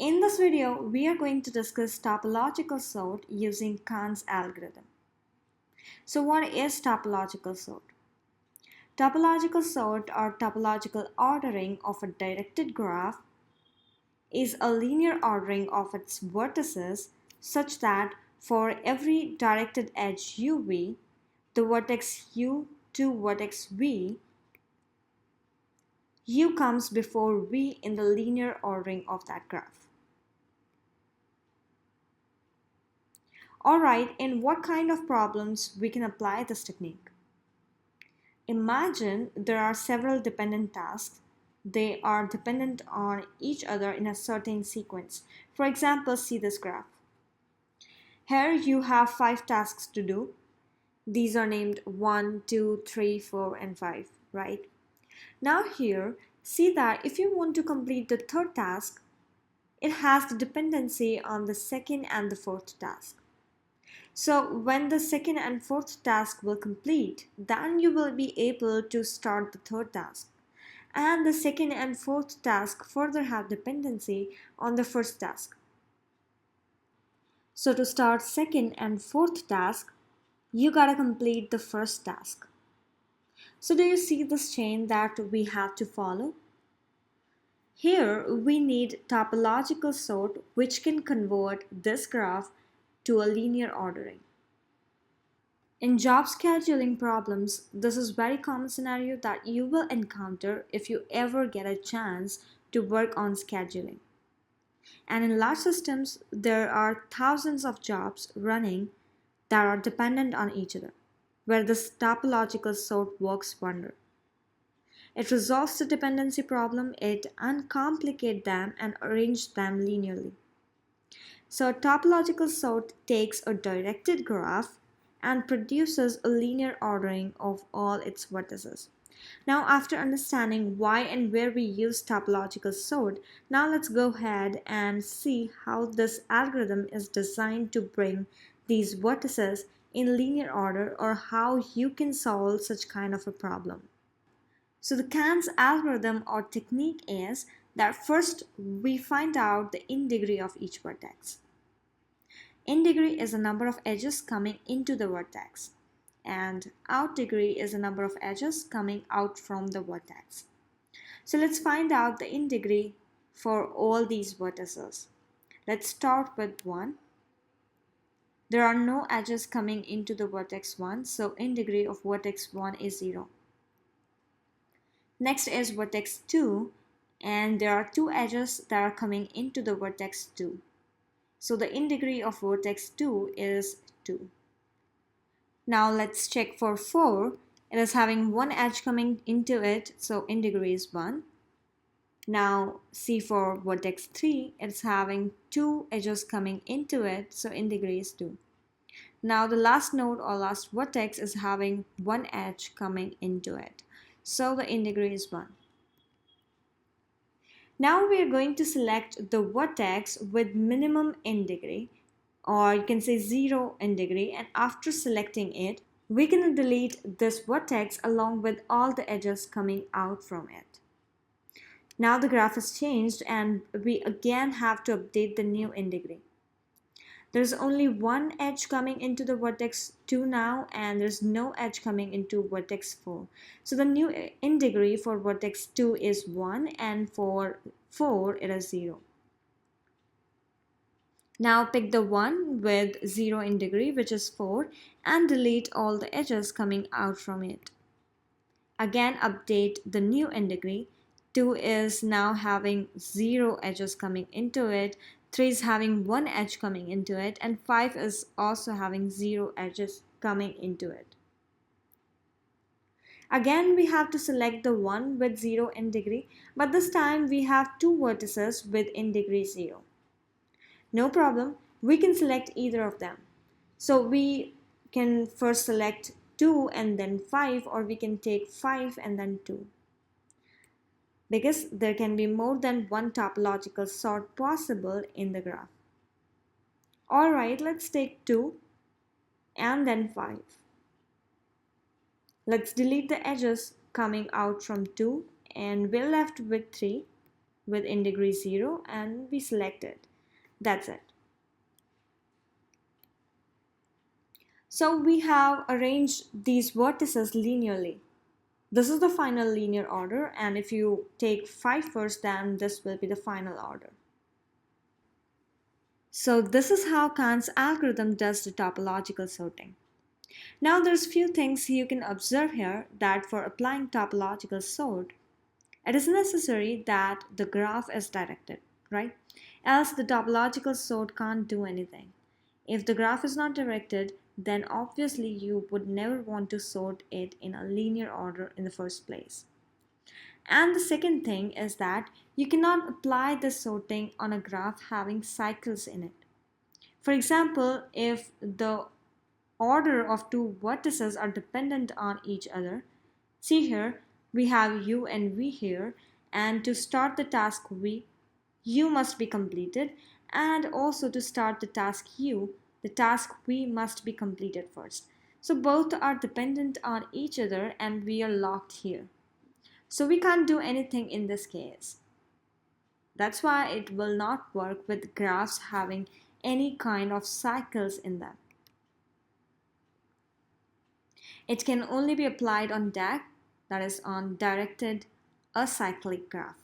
In this video, we are going to discuss topological sort using Kahn's algorithm. So what is topological sort? Topological sort or topological ordering of a directed graph is a linear ordering of its vertices such that for every directed edge uv, the vertex u to vertex v, u comes before v in the linear ordering of that graph. Alright, in what kind of problems we can apply this technique? Imagine there are several dependent tasks. They are dependent on each other in a certain sequence. For example, see this graph. Here you have 5 tasks to do. These are named 1, 2, 3, 4 and 5, right? Now here, see that if you want to complete the third task, it has the dependency on the second and the fourth task. So when the second and fourth task will complete, then you will be able to start the third task. And the second and fourth task further have dependency on the first task. So to start second and fourth task, you gotta complete the first task. So do you see this chain that we have to follow? Here we need topological sort which can convert this graph to a linear ordering. In job scheduling problems, this is a very common scenario that you will encounter if you ever get a chance to work on scheduling. And in large systems, there are thousands of jobs running that are dependent on each other, where this topological sort works wonder. It resolves the dependency problem, it uncomplicates them and arranges them linearly. So a topological sort takes a directed graph and produces a linear ordering of all its vertices. Now after understanding why and where we use topological sort, now let's go ahead and see how this algorithm is designed to bring these vertices in linear order or how you can solve such kind of a problem. So the Kahn's algorithm or technique is that first we find out the in degree of each vertex. In degree is the number of edges coming into the vertex, and out degree is the number of edges coming out from the vertex. So let's find out the in degree for all these vertices. Let's start with 1. There are no edges coming into the vertex 1, so in degree of vertex 1 is 0. Next is vertex 2, and there are 2 edges that are coming into the vertex 2. So the in degree of vertex 2 is 2. Now let's check for 4. It is having 1 edge coming into it, so in degree is 1. Now see for vertex 3, it's having 2 edges coming into it, so in degree is 2. Now the last node or last vertex is having 1 edge coming into it, so the in degree is 1. Now we are going to select the vertex with minimum in degree, or you can say 0 in degree, and after selecting it, we can delete this vertex along with all the edges coming out from it. Now the graph is changed and we again have to update the new in degree. There's only 1 edge coming into the vertex 2 now, and there's no edge coming into vertex 4. So the new in degree for vertex 2 is 1, and for 4 it is 0. Now pick the one with 0 in degree, which is 4, and delete all the edges coming out from it. Again update the new in degree. 2 is now having 0 edges coming into it, 3 is having 1 edge coming into it, and 5 is also having 0 edges coming into it. Again we have to select the one with 0 in degree, but this time we have 2 vertices with in degree 0. No problem, we can select either of them. So we can first select 2 and then 5, or we can take 5 and then 2. Because there can be more than one topological sort possible in the graph. Alright, let's take 2 and then 5. Let's delete the edges coming out from 2 and we're left with 3. with in degree 0 and we select it. That's it. So we have arranged these vertices linearly. This is the final linear order, and if you take 5 first, then this will be the final order. So this is how Kahn's algorithm does the topological sorting. Now there's few things you can observe here, that for applying topological sort, it is necessary that the graph is directed, right? Else the topological sort can't do anything. If the graph is not directed, then obviously you would never want to sort it in a linear order in the first place. And the second thing is that you cannot apply this sorting on a graph having cycles in it. For example, if the order of two vertices are dependent on each other, see here, we have u and v here, and to start the task v, u must be completed, and also to start the task u, the task v must be completed first. So both are dependent on each other and we are locked here. So we can't do anything in this case. That's why it will not work with graphs having any kind of cycles in them. It can only be applied on DAG, that is on Directed Acyclic Graph.